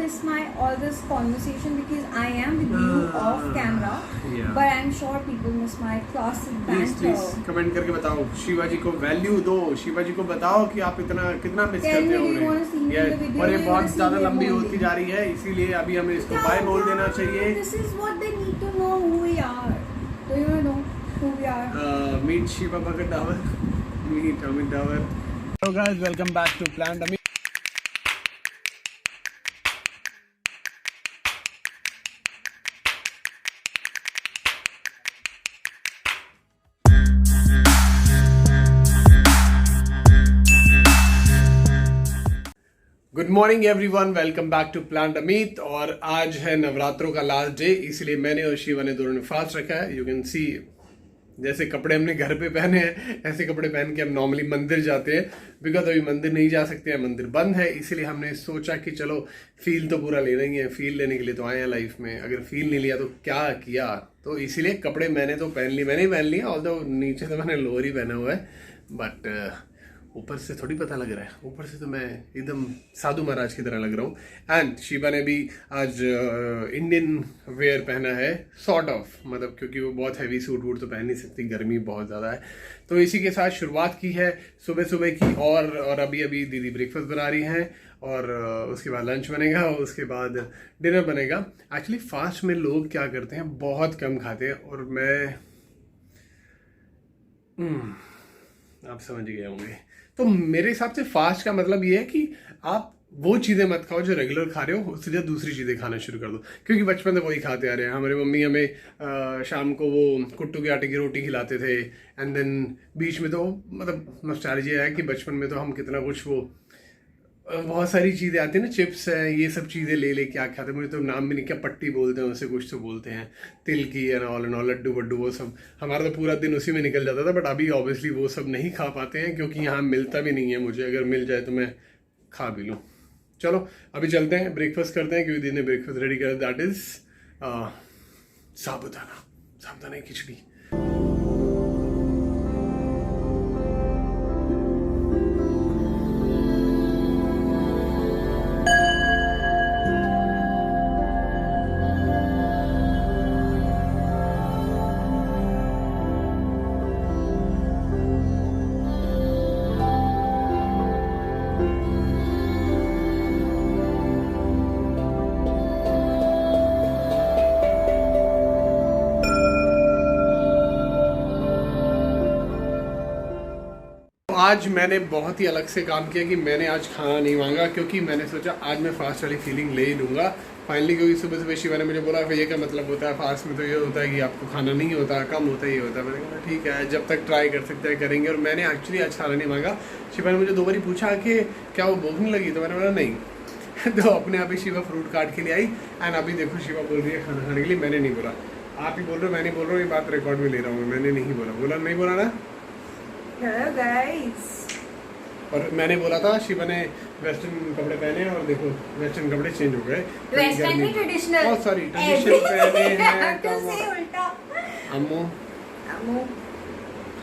miss my all this conversation because I am with you off camera. Yeah. But I'm sure people miss my classic banter. Please comment करके बताओ, शिवा जी को value दो, शिवा जी को बताओ कि आप इतना कितना मिस करते हो उन्हें। और ये बहुत ज्यादा लंबी होती जा रही है, इसीलिए अभी हमें इसको बाय बोल देना चाहिए। This is what they need to know who we are. Do you know who we are? Meet Shiva Bhagat. Meet Amit Dawar. Hello guys, welcome back to Plant Amit. Good morning everyone, welcome back to Plant Amit. और आज है नवरात्रों का last day, इसलिए मैंने और शिवा ने दोनों ने फास्ट रखा है। यू कैन सी जैसे कपड़े हमने घर पे पहने हैं ऐसे कपड़े पहन के हम नॉर्मली मंदिर जाते हैं, बिकॉज अभी मंदिर नहीं जा सकते हैं, मंदिर बंद है। इसीलिए हमने सोचा कि चलो फील तो पूरा लेना ही है, फील लेने के लिए तो आए हैं लाइफ में। अगर फील नहीं लिया तो क्या किया, तो इसीलिए कपड़े मैंने तो पहन लिए, मैंने ही पहन लिया। ऑल्दो नीचे तो मैंने लोअर ही पहना हुआ है, बट ऊपर से थोड़ी पता लग रहा है, ऊपर से तो मैं एकदम साधु महाराज की तरह लग रहा हूँ। एंड शिवा ने भी आज इंडियन वेयर पहना है, सॉर्ट ऑफ, मतलब क्योंकि वो बहुत हैवी सूट वूट तो पहन नहीं सकती, गर्मी बहुत ज़्यादा है। तो इसी के साथ शुरुआत की है सुबह सुबह की। और अभी दीदी ब्रेकफास्ट बना रही हैं, और उसके बाद लंच बनेगा, और उसके बाद डिनर बनेगा। एक्चुअली फास्ट में लोग क्या करते हैं, बहुत कम खाते हैं, और मैं आप समझ गए होंगे। तो मेरे हिसाब से फास्ट का मतलब ये है कि आप वो चीज़ें मत खाओ जो रेगुलर खा रहे हो, उससे ज़्यादा दूसरी चीज़ें खाना शुरू कर दो। क्योंकि बचपन से वही खाते आ रहे हैं। हमारी मम्मी हमें शाम को वो कुट्टू के आटे की रोटी खिलाते थे, एंड देन बीच में तो मतलब नॉस्टैल्जिया है कि बचपन में तो हम कितना कुछ वो बहुत सारी चीज़ें आती हैं ना, चिप्स हैं, ये सब चीज़ें ले क्या खाते हैं, मुझे तो नाम भी नहीं, क्या पट्टी बोलते हैं उसे, कुछ तो बोलते हैं, तिल की एंड ऑल लड्डू वड्डू, वो सब हमारा तो पूरा दिन उसी में निकल जाता था। बट अभी ऑब्वियसली वो सब नहीं खा पाते हैं, क्योंकि यहाँ मिलता भी नहीं है मुझे। अगर मिल जाए तो मैं खा भी लूँ। चलो अभी चलते हैं, ब्रेकफास्ट करते हैं, क्योंकि दीदी ने ब्रेकफास्ट रेडी कर, दैट इज़ साबुदाना खिचड़ी। आज मैंने बहुत ही अलग से काम किया कि मैंने आज खाना नहीं मांगा, क्योंकि मैंने सोचा आज मैं फास्ट वाली फीलिंग ले ही लूँगा फाइनली। क्योंकि सुबह सुबह शिवा ने मुझे बोला ये क्या मतलब होता है फास्ट में, तो ये होता है कि आपको खाना नहीं होता, कम होता है, ये होता है। मैंने कहा ठीक है, जब तक ट्राई कर सकते हैं करेंगे। और मैंने एक्चुअली आज खाना नहीं मांगा। शिवा ने मुझे 2 बार पूछा कि क्या वो भूख नहीं लगी, तो मैंने बोला नहीं। तो अपने आप ही शिवा फ्रूट काट के लिए आई, एंड अभी देखो शिवा बोल रही है खाना खाने के लिए। मैंने नहीं बोला, आप ही बोल रहे हो, मैं नहीं बोल रहा हूँ, ये बात रिकॉर्ड में ले रहा हूँ। मैंने नहीं बोला नहीं बोला ना। Hello guys. और मैंने बोला था, शिवा ने वेस्टर्न कपड़े पहने, और देखो वेस्टर्न कपड़े चेंज हो गए। वेस्टर्न नहीं, ट्रेडिशनल। ओह सॉरी, ट्रेडिशनल पहने हैं। कैसे उल्टा? अम्मू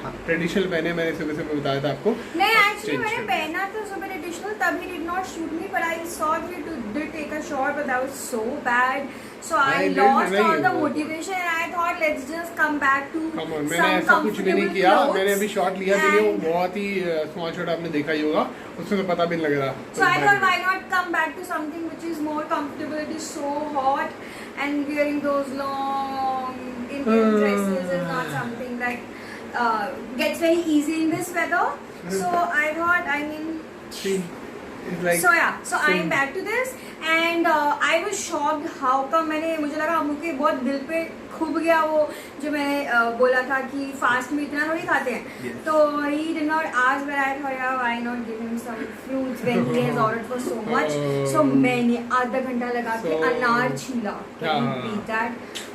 हाँ, ट्रेडिशनल पहने, मैंने सुबह से बताया था आपको। नहीं, एक्चुअली मैंने पहना था सुबह ट्रेडिशनल, तभी did not shoot me, but I saw you did take a shot, but that was so bad, so I lost all the motivation and I thought let's just come back to come on. मैंने ऐसा कुछ भी नहीं किया, मैंने अभी shot लिया भी नहीं, वो बहुत ही स्मॉल शॉट आपने देखा ही होगा, उसमें तो पता भी नहीं लग रहा। So I thought why not come back to something which is more comfortable. It is so hot, and wearing those long Indian dresses is not something like gets very easy in this weather. So I thought, I mean, like so yeah, so I am back to this, and I was shocked how come मुझे लगा मुझे बहुत दिल पे खूब गया वो जो मैंने बोला था कि फास्ट में इतना थोड़ी खाते हैं। तो he did not ask, but I thought yeah, why not give him some fruits when he has ordered for so much. So मैंने आधा घंटा लगा के अनार छीला,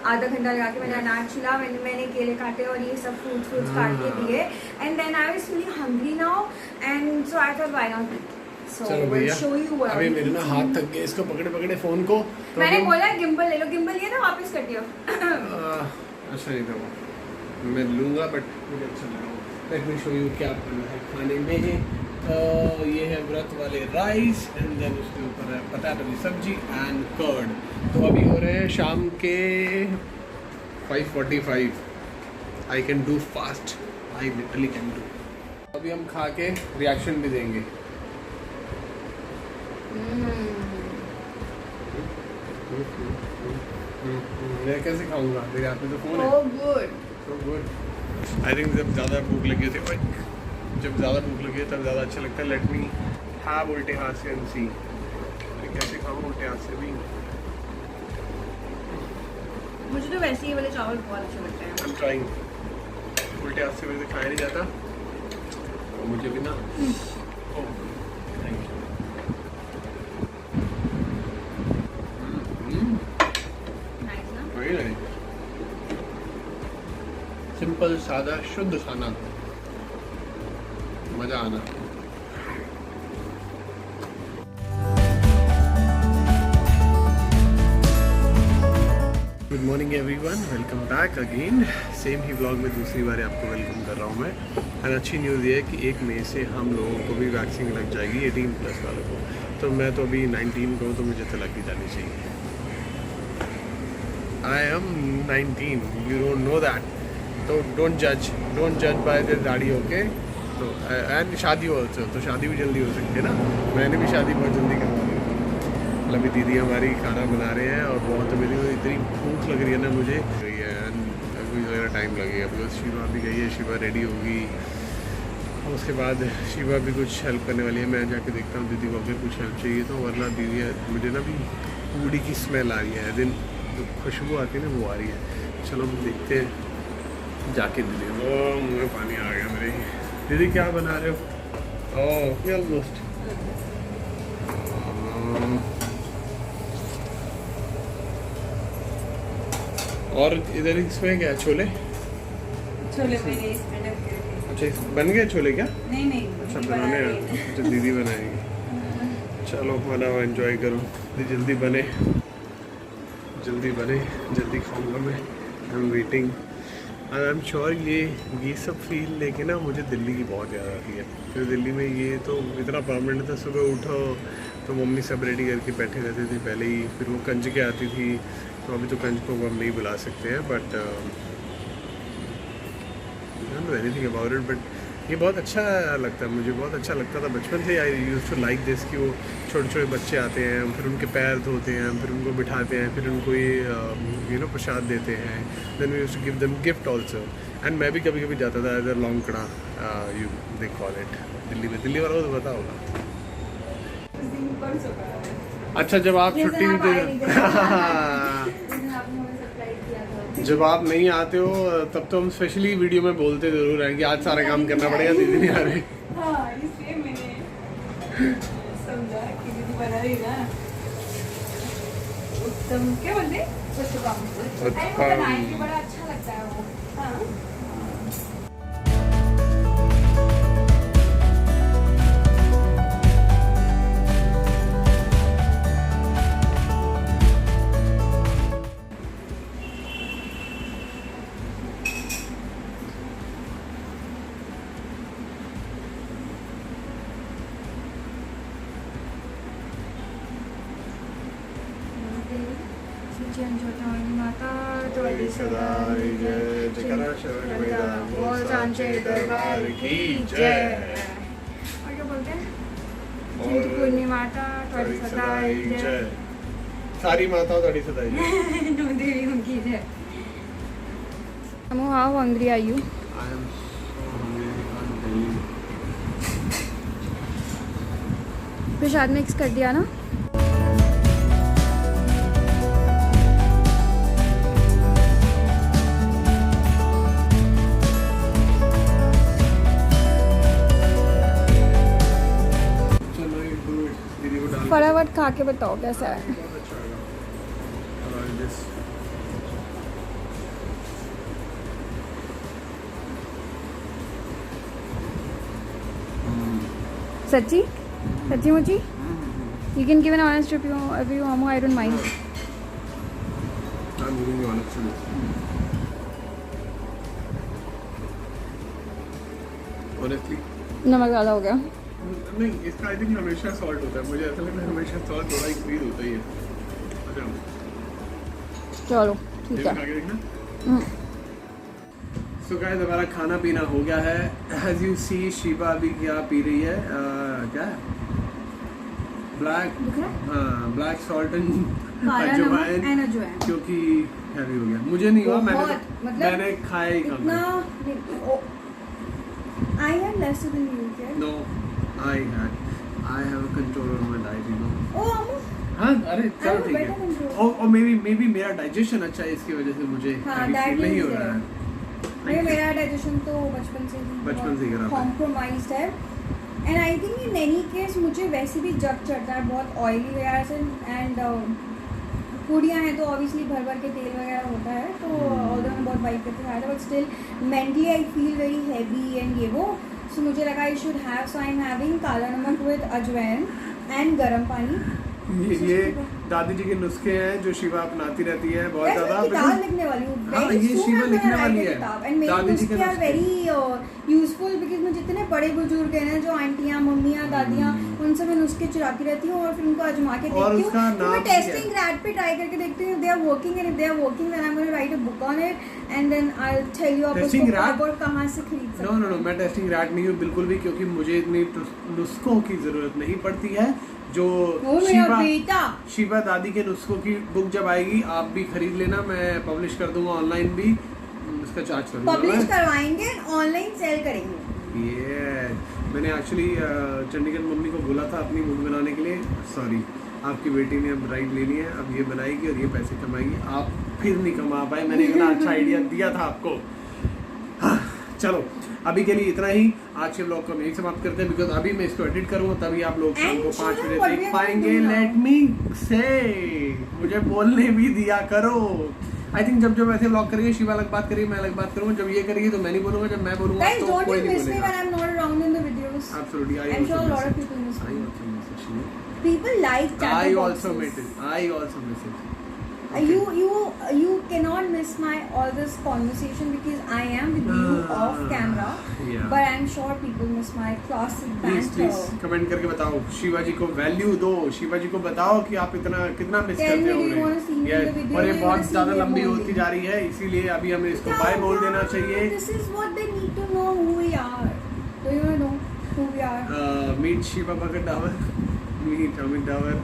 आधा घंटा लगा के मैंने अनार छीला, मैंने केले काटे और ये सब फ्रूट्स काट के दिए, and then I was feeling hungry now, and so I thought why not eat. चलो भैया, अभी मेरे ना हाथ थक गए इसको पकड़े फोन को। तो मैंने बोला गिम्बल ले लो, गिम्बल लिया ना वापस कर दियो। अच्छा नहीं था वो, मैं लूँगा, बट मुझे अच्छा लगा। लेट मी शो यू क्या बना है खाने में। ये है व्रत वाले राइस एंड देन उसके ऊपर है पटाटो की सब्जी एंड कर्ड। तो अभी हो रहे हैं शाम के 5:45। I can do fast, I literally can do. अभी हम खा के रिएक्शन भी देंगे। मैं कैसे खाऊंगा, मेरे हाथ में तो फोन है। So good. I think जब ज़्यादा भूख लगी थी, जब ज़्यादा भूख लगी है तब ज़्यादा अच्छा लगता है। लेट मी हैव उल्टे हाथ से एंड सी मैं कैसे खाऊँ उल्टे हाथ से भी। मुझे तो वैसे ही वाले चावल बहुत अच्छे लगते हैं। I'm trying. उल्टे हाथ से वैसे खाया नहीं जाता और मुझे भी ना। Oh, thank you. नाइस ना? Very nice. सिंपल सादा शुद्ध खाना, मजा आना। Good morning everyone, welcome back again. Same ही व्लॉग में दूसरी बार आपको वेलकम कर रहा हूँ मैं। एंड अच्छी न्यूज़ ये है कि 1 मई से हम लोगों को भी वैक्सीन लग जाएगी 18+ वालों को। तो मैं तो अभी 19 को हूँ, तो मुझे तो लग ही जानी चाहिए। I am 19, you don't know that. तो डोंट जज बाय द दाढ़ी, ओके। तो एंड शादी हो तो शादी भी जल्दी हो सकती है ना। मैंने भी शादी बहुत जल्दी करवा ली। मतलब अभी दीदी हमारी खाना बना रहे हैं और बहुत मेरी इतनी भूख लग रही है ना मुझे। अभी ज़रा टाइम लगेगा बिकॉज शिवा भी गई है, शिवा रेडी होगी और उसके बाद शिवा भी कुछ हेल्प करने वाली है। मैं जाके देखता हूँ दीदी को अगर कुछ हेल्प चाहिए तो, वरना दीदी मुझे ना भी पूड़ी की स्मेल आ रही है, दिन जो खुशबू आती है ना वो आ रही है। चलो हम देखते हैं जाके दीदी। ओ मुँह में पानी आ गया मेरे। दीदी क्या बना रहे हो? ओह ऑलमोस्ट। और इधर इसमें क्या है, छोले? छोले मैंने इसमें डब के रखे। अच्छा बन गए छोले क्या? नहीं अच्छा बनाने हैं, अच्छा दीदी बनाएंगी। चलो बनाओ, एंजॉय करो। जल्दी बने, जल्दी खाऊंगा मैं। I am waiting. I am sure ये सब फील लेके ना मुझे दिल्ली की बहुत याद आती है। फिर दिल्ली में ये तो इतना परमानेंट था, सुबह उठो तो मम्मी सब रेडी करके बैठे रहते थे पहले ही। फिर वो कंजकें आती थी, तो अभी तो कंजकों को हम नहीं बुला सकते हैं, but don't know anything about it. But ये बहुत अच्छा लगता है, मुझे बहुत अच्छा लगता था बचपन से। I used to like this कि वो छोटे छोटे बच्चे आते हैं, फिर उनके पैर धोते हैं, फिर उनको बिठाते हैं, फिर उनको ये प्रसाद देते हैं। Then we used to give them gift also. And मैं भी कभी कभी जाता था इधर लौंगकड़ा, you they call it Delhi में। दिल्ली वालों को तो पता होगा। अच्छा जब आप छुट्टी जब आप नहीं आते हो तब तो हम स्पेशली वीडियो में बोलते जरूर हैं कि आज सारा काम करना पड़ेगा, दीदी नहीं आ रही। हाँ, इसलिए मैंने समझा कि दीदी बना रही ना। उत्तम क्या बोलते? उत्तम बनाएंगे, बड़ा अच्छा लगता है वो। हाँ। माता त्वरी सदा जय, जयकारा शरण वेदांत बोल सांचे दरबार की जय। और क्या बोलते हैं? चिंतपूर्णी माता त्वरी सदा जय, सारी माताओं त्वरी सदा जय। नौ देवियों की जय। How hungry are you? I am so hungry, I can't tell you. Prasad mix कर दिया ना? फटाफट खा के बताओ कैसा है। सच्ची सच्ची मुची? You can give an honest review, Amu. I don't mind. I'm giving you honest review. Honestly. नमक ज़्यादा हो गया। नहीं, इसका आई थिंक हमेशा सॉल्ट होता है, मुझे ऐसा लगता है हमेशा सॉल्ट थोड़ा इंक्रीज होता ही है। अच्छा चलो ठीक ये है। खा के देखना। सो गाइस हमारा खाना पीना हो गया है। एज यू सी शिवा अभी क्या पी रही है, क्या ब्लैक, दिख रहा है? हाँ ब्लैक सॉल्ट एंड काला नमक एंड अजवाइन। क्योंकि हैवी हो गया। मुझे नहीं हुआ, बहुत, मतलब मैंने खाया ही कम इतना I had lesser than you, okay? No I have a control on my diet, you know. Oh, Amu. हाँ अरे I चलो have ठीक better control. है। और मे बी मेरा डाइजेशन अच्छा है, इसकी वजह से मुझे हाँ, heavy that feel नहीं is हो रहा there. है। मेरा डाइजेशन तो बचपन से ही खराब है। कॉम्प्रोमाइज्ड है। And I think in any case मुझे वैसे भी जग चढ़ता है बहुत ऑयली वगैरह से। एंड पूड़ियाँ हैं तो ऑब्वियसली भर भर के तेल वगैरह होता है, तो ऑल्दो मैं बहुत वाइट करके खाया था, but still mentally I feel very heavy and ये वो। सो मुझे लगा I should have, so I am having काला नमक विद अजवाइन एंड गर्म पानी। ये दादी जी के नुस्खे हैं जो शिवा अपनाती रहती है बहुत Guys, ज्यादा। मैं किताब लिखने वाली हूँ। हाँ, Very ये soon शिवा I'm लिखने gonna वाली write a है। किताब। And मेरे दादी जी के नुस्खे are नुस्खे। very useful because मैं जितने बड़े बुजुर्ग हैं ना, जो आंटियाँ, मम्मियाँ, दादियाँ, उनसे मैं नुस्खे चुराती रहती हूँ और फिर उनको आजमा के और देखती हूँ। उसका तो मैं नाम क्या है? टेस्टिंग रैट पे ट्राई करके देखती हूँ। They are working and if they are working then I'm gonna write a book on it and then I'll tell you आप Testing उसको rat? कब और कहाँ से खरीद सकते नो नो नो, मैं टेस्टिंग रैट नहीं हूँ बिल्कुल भी, क्योंकि मुझे इतनी नुस्खों की जरूरत नहीं पड़ती है। जो हो। मेरा बेटा शिवा दादी के नुस्खों की बुक जब आएगी आप भी खरीद लेना, मैं पब्लिश कर दूंगा ऑनलाइन भी, इसका चार्ज करूंगा पब्लिश मैं। करवाएंगे, ऑनलाइन सेल करेंगे। ये मैंने एक्चुअली चंडीगढ़ मम्मी को बोला था अपनी बुक बनाने के लिए। सॉरी, आपकी बेटी ने अब राइट ले ली है, अब ये बनाएगी और ये पैसे कमाएगी, आप फिर नहीं कमा पाए। मैंने इतना अच्छा आइडिया दिया था आपको। हाँ, चलो अभी के लिए इतना ही। आज के ब्लॉग को हम यही समाप्त करते हैं, बिकॉज अभी मैं इसको एडिट करूंगा तभी आप लोग शाम को 5 बजे देख पाएंगे। लेट मी से, मुझे बोलने भी दिया करो। आई थिंक जब ऐसे ब्लॉग करेंगे, शिवा अलग बात करेगी, मैं अलग बात करूंगा। जब ये करेगी तो मैं नहीं बोलूंगा, जब मैं बोलूंगा Guys, तो don't कोई you नहीं miss me बोलेगा। when I'm not around in the videos? Absolutely, I'm sure a lot of people miss me. People like I chatterboxes. also miss it. I also miss it. You cannot miss my all this conversation because I am with you off camera. Yeah. But I'm sure people miss my classic please banter. Comment करके बताओ, शिवा जी को value दो, शिवा जी को बताओ कि आप कितना miss Tell करते me, हो do you wanna see me in the उन्हें। video? और ये Do you बहुत wanna see ज्यादा me लंबी balding? होती जा रही है, इसीलिए अभी हमें इसको बाय बोल देना चाहिए। This is what they need to know who we are. Do you know who we are? Meet Shiva Bhagat Dawar, meet Amit Dawar,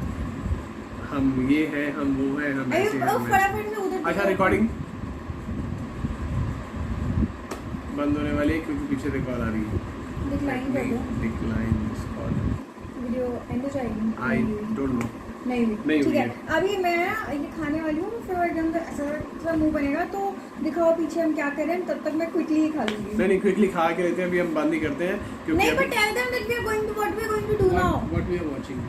हम ये है, हम वो है, हम अरे ऐसे हैं, हम ऐसे। फटाफट में उधर। अच्छा, रिकॉर्डिंग बंद होने वाली है क्योंकि पीछे से कॉल आ रही है। Decline कर दो। Decline this call. Video and हो जाएगी। I don't know. नहीं नहीं ठीक हुई है। है। अभी मैं ये खाने वाली हूँ, फिर एकदम ऐसा मुंह बनेगा तो दिखाओ पीछे हम क्या कर रहे हैं, तब तक मैं क्विकली ही खा लूंगी। नहीं क्विकली खा के लेते हैं, अभी हम बंद ही करते हैं क्योंकि नहीं, but tell them that we are going to what we are going to do now. What we are watching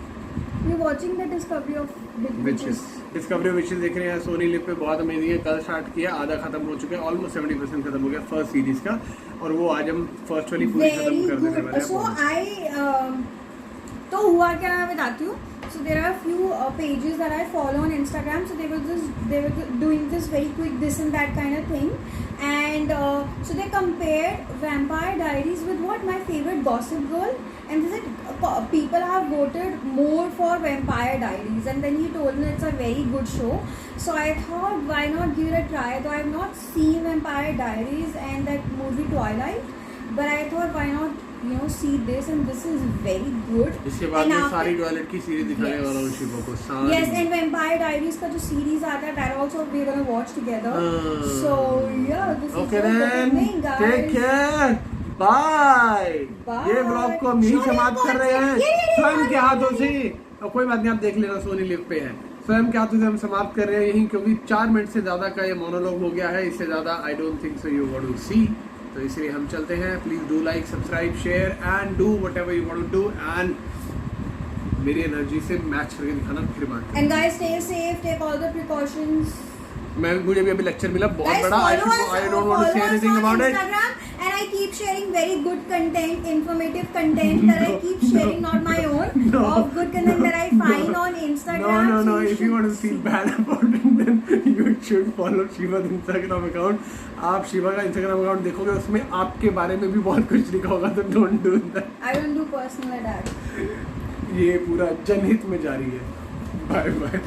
We are watching the discovery of big witches. Discovery of witches देख रहे हैं। सोनी लिव पे बहुत amazing है, कल start किया, आधा खत्म हो चुका है, ऑलमोस्ट 70% खत्म हो गया फर्स्ट सीरीज का, और वो आज हम फर्स्ट वाली पूरी खत्म Very कर देने वाले good. So हैं। तो हुआ क्या मैं बताती हूँ. So there are few pages that I follow on Instagram. So they were doing this very quick this and that kind of thing, and so they compared Vampire Diaries with what my favorite Gossip Girl, and they said people have voted more for Vampire Diaries, and then he told me it's a very good show. So I thought why not give it a try. Though I have not seen Vampire Diaries and that movie Twilight, but I thought why not see this, and this is very good. इसके बाद And मैं after- सारी toilet की series दिखाने वाला हूँ शिवो को, सारी। Yes, and Vampire Diaries का जो series आता है, that also we're gonna watch together. So yeah, this Okay is so then, good guys. take care, bye. Bye. ये ब्लॉग को हम यही Sorry, समाप्त कर रहे हैं ये स्वयं के हाथों से। और कोई बात नहीं, आप देख लेना, सोनी लिव पे है। स्वयं के हाथों से हम समाप्त कर रहे हैं यही, क्योंकि 4 मिनट से ज्यादा का ये मोनोलॉग हो गया है, इससे ज्यादा I don't think so you want to see. तो इसलिए हम चलते हैं। Please do like, subscribe, share and do whatever you want to do, and मेरी एनर्जी से मैच करके दिखाना फिर बात। And guys, stay safe, take all the precautions. मुझे भी अभी लेक्चर मिला बहुत Guys, बड़ा. follow us, I don't want to say follow us anything on about it. Instagram, and I keep sharing very good content, informative content that I keep sharing, not my own, No. of good content that I find on Instagram. No. So If you want to feel bad about it, then you should follow Shiva's Instagram account. आप शिवा का Instagram account देखोगे उसमें आपके बारे में भी बहुत कुछ लिखा होगा, तो don't do that. I don't do personal attacks. ये पूरा जनहित में जारी है. Bye bye.